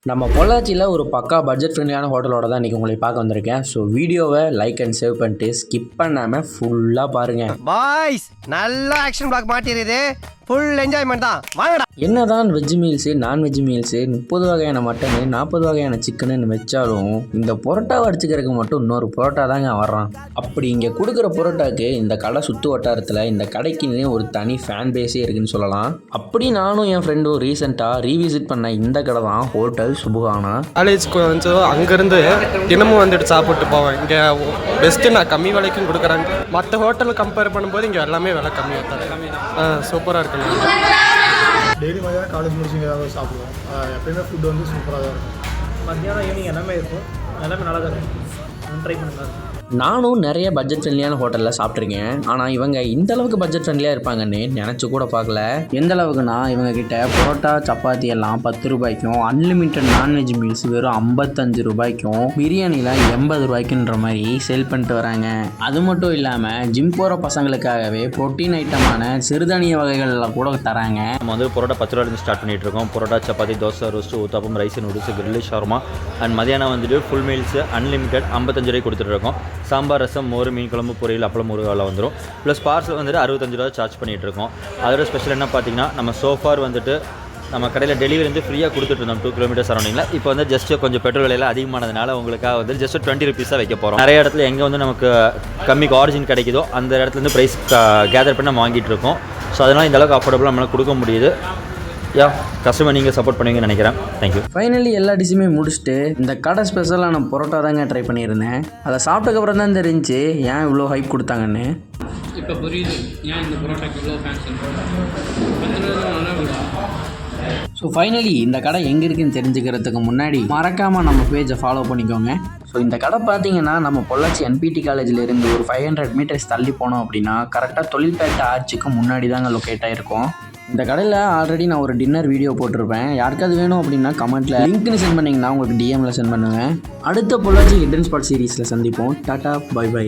நம்ம பொள்ளாச்சியில் ஒரு பக்கா பட்ஜெட் ஃப்ரெண்ட்லியான ஹோட்டலோட தான் இன்றைக்கி உங்களை பார்க்க வந்திருக்கேன். ஸோ வீடியோவை லைக் அண்ட் சேவ் பண்ணிட்டு ஸ்கிப் பண்ணாமல் ஃபுல்லாக பாருங்கள். பாய்ஸ் நல்லா ஆக்ஷன் பிளாக் மாட்டிருது, ஃபுல் என்ஜாய்மெண்ட் தான், வாங்கடா. என்னதான் வெஜ் மீல்ஸு நான்வெஜ் மீல்ஸு 30 வகையான மட்டனு 40 வகையான சிக்கனுன்னு வச்சாலும் இந்த புரோட்டாவை அடிச்சுக்கிறதுக்கு மட்டும் இன்னொரு புரோட்டா தாங்க வர்றான். அப்படி இங்கே கொடுக்குற புரோட்டாக்கு இந்த கடை சுற்று வட்டாரத்தில் இந்த கடைக்குன்னு ஒரு தனி ஃபேன் பேஸே இருக்குன்னு சொல்லலாம். அப்படி நானும் என் ஃப்ரெண்டும் ரீசெண்டாக ரீவிசிட் பண்ண இந்த கடை தான் ஹோட்டல் சுபஹானா. காலேஜ்க்கு வந்து அங்கேருந்து தினமும் வந்துட்டு சாப்பிட்டு போவேன். இங்கே பெஸ்ட்டு நான் கம்மி விலைக்கும் கொடுக்குறாங்க. மற்ற ஹோட்டலில் கம்பேர் பண்ணும்போது இங்கே எல்லாமே விலை கம்மியாக தான், சூப்பராக இருக்குங்க. டெய்லி மதியானம் காலேஜ் முடிச்சு ஏதாவது சாப்பிடுவோம். எப்பயுமே ஃபுட் வந்து சூப்பராக தான் இருக்கும். மத்தியானம் ஈவினிங் எல்லாமே இருக்கும், எல்லாமே நல்லா தான் இருக்கும். ட்ரை பண்ணுங்க. நானும் நிறைய பட்ஜெட் ஃப்ரெண்ட்லியான ஹோட்டலில் சாப்பிட்ருக்கேன். ஆனால் இவங்க இந்த அளவுக்கு பட்ஜெட் ஃப்ரெண்ட்லியாக இருப்பாங்கன்னு நினச்சி கூட பார்க்கல. எந்த அளவுக்குனா இவங்க கிட்ட பரோட்டா சப்பாத்தி எல்லாம் 10 ரூபாய்க்கும், அன்லிமிட்டட் நான்வெஜ் மீல்ஸ் வெறும் 55 ரூபாய்க்கும், பிரியாணியில் 80 ரூபாய்க்குன்ற மாதிரி சேல் பண்ணிட்டு வராங்க. அது மட்டும் இல்லாமல் ஜிம் போகிற பசங்களுக்காகவே ப்ரோட்டீன் ஐட்டமான சிறுதானிய வகைகளில் கூட தராங்க. நம்ம வந்து பரோட்டா 10 ரூபாயிலிருந்து ஸ்டார்ட் பண்ணிட்டு இருக்கோம். Parotta chapati dosa roast uttapam rice noodles grill shawarma and மதியானம் வந்துட்டு ஃபுல் மீல்ஸு அன்லிமிட்டட் 55 ரூபாய்க்கு கொடுத்துட்டு இருக்கோம். சாம்பார் ரசம் மோர் மீன் குழம்பு பொரியல் அப்பளம் ஒரு வேலை வந்துடும். ப்ளஸ் பார்சல் வந்துட்டு 65 ரூபா சார்ஜ் பண்ணிகிட்டு இருக்கோம். அதோட ஸ்பெஷல் என்ன பார்த்தீங்கன்னா, நம்ம சோஃபார் வந்துட்டு நம்ம கடையில் டெலிவரி வந்து ஃப்ரீயாக கொடுத்துட்டு இருந்தோம் 2 கிலோமீட்டர் சரௌண்டிங்கில். இப்போ வந்து ஜஸ்ட் கொஞ்சம் பெட்ரோல் விலையில் அதிகமானதுனால உங்களுக்காக வந்து ஜஸ்ட் 20 ருபீஸாக வைக்க போகிறோம். நிறைய இடத்துல எங்கே வந்து நமக்கு கம்மிக்கு ஆரிஜின் கிடைக்குதோ அந்த இடத்துலேருந்து ப்ரைஸ் கேதர் பண்ணி நம்ம வாங்கிட்டு இருக்கோம். ஸோ அதனால் இந்த அளவுக்கு அஃபோர்டபுளாக நம்மளால் கொடுக்க முடியுது. கஸ்டமர் நீங்கள் சப்போர்ட் பண்ணுவீங்கன்னு நினைக்கிறேன். தேங்க்யூ. ஃபைனலி எல்லா டிஷ்ஷுமே முடிச்சுட்டு இந்த கடை ஸ்பெஷலான பரோட்டா தாங்க ட்ரை பண்ணியிருந்தேன். அதை சாப்பிட்டதுக்கப்புறம் தான் தெரிஞ்சு ஏன் இவ்வளோ ஹைப் கொடுத்தாங்கன்னு. இப்போ புரியுது ஏன் இந்த பரோட்டாக்கு இவ்வளோ ஃபேன்ஸ். ஸோ ஃபைனலி இந்த கடை எங்கே இருக்குன்னு தெரிஞ்சுக்கிறதுக்கு முன்னாடி மறக்காமல் நம்ம பேஜை ஃபாலோ பண்ணிக்கோங்க. ஸோ இந்த கடை பார்த்தீங்கன்னா நம்ம பொள்ளாச்சி என்பிடி காலேஜில் இருந்து ஒரு 500 மீட்டர்ஸ் தள்ளி போனோம் அப்படின்னா கரெக்டாக தொழில்பேட்டை ஆர்ச்சுக்கு முன்னாடி தாங்க லொக்கேட் ஆகிருக்கும். இந்த கடையில் ஆல்ரெடி நான் ஒரு டின்னர் வீடியோ போட்டிருப்பேன். யாருக்காவது வேணும் அப்படின்னா கமெண்ட்டில் லிங்க்னு சென்ட் பண்ணிங்கன்னா உங்களுக்கு டிஎம்மில் சென்ட் பண்ணுவேன். அடுத்த பொள்ளாச்சி ஹிடன் ஸ்பாட் சீரீஸில் சந்திப்போம். Tata bye by.